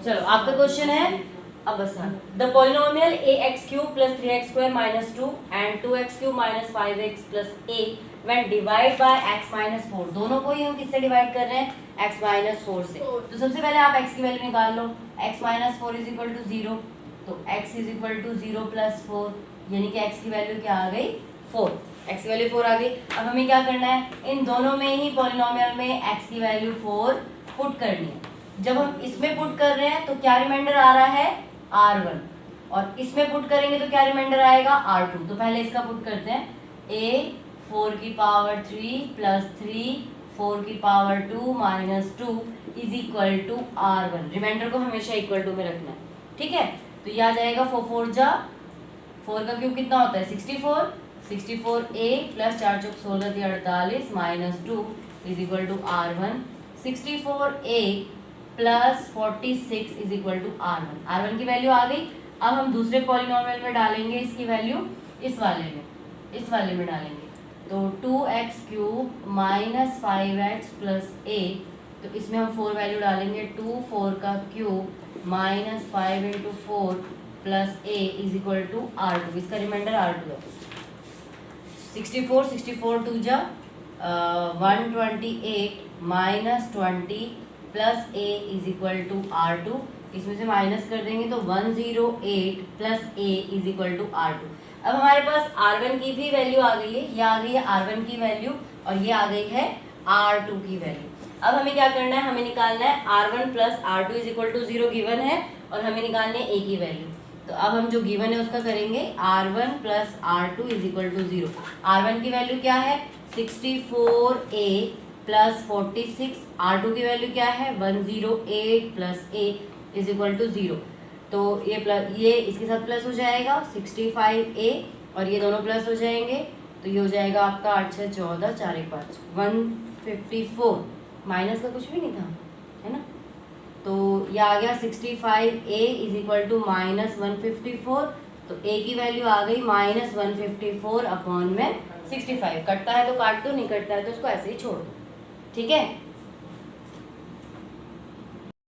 चलो आपका क्वेश्चन है अब बस the polynomial ax³ + 3x² - 2 and 2x³ - 5x + a when divide by x - 4। दोनों को ही हम किससे डिवाइड कर रहे हैं? x - 4 से। तो सबसे पहले आप x की वैल्यू निकाल लो। x - 4 = 0, तो x = 0 + 4, यानी कि x की वैल्यू क्या आ गई? 4। x की वैल्यू 4 आ गई। अब हमें क्या करना है? इन दोनों में ही पॉलिनोमियल में x की वैल्यू 4 पुट करनी है। जब हम इसमें पुट कर रहे हैं तो क्या रिमाइंडर आ रहा है? R1, और इसमें पुट करेंगे तो क्या रिमाइंडर आएगा? R2। तो पहले इसका पुट करते हैं। a 4 की पावर 3 + 3 4 की पावर 2 - 2 = R1। रिमाइंडर को हमेशा इक्वल टू में रखना है, ठीक है। तो ये आ जाएगा 4 4 जा 4 का क्यूब कितना होता है? 64। 64a + 4 × 16 = 48 - 2 = R1। 64a + 46 = R1। R1 की वैल्यू आ गई। अब हम दूसरे पॉलिनोमियल में डालेंगे इसकी वैल्यू, इस वाले में डालेंगे। तो 2x³ - 5x + a, तो इसमें हम 4 वैल्यू डालेंगे। 2 4 का क्यूब - 5 × 4 + a = R2। इसका रिमाइंडर R2 है। 64 64 2 जा 128 - 20 + a = R2। इसमें से माइनस कर देंगे तो 108 + a = R2। अब हमारे पास R1 की भी वैल्यू आ गई है। ये आ गई है R1 की वैल्यू और ये आ गई है R2 की वैल्यू। अब हमें क्या करना है? हमें निकालना है R1 + R2 = 0 गिवन है, और हमें निकालनी है a की वैल्यू। तो अब हम जो गिवन है उसका करेंगे। R1 + R2 = 0। R1 की वैल्यू क्या है? 64a + 46। R2 की वैल्यू क्या है? 108 + a = 0। तो ये इसके साथ प्लस हो जाएगा 65a, और ये दोनों प्लस हो जाएंगे। तो ये हो जाएगा आपका 8 6 14 4 1 5 154। माइनस का कुछ भी नहीं था, है ना। तो ये आ गया 65a = -154। तो a की वैल्यू आ गई -154 / 65। कटता है तो काट दो, नहीं कटता है तो उसको ऐसे ही छोड़ दो, ठीक है।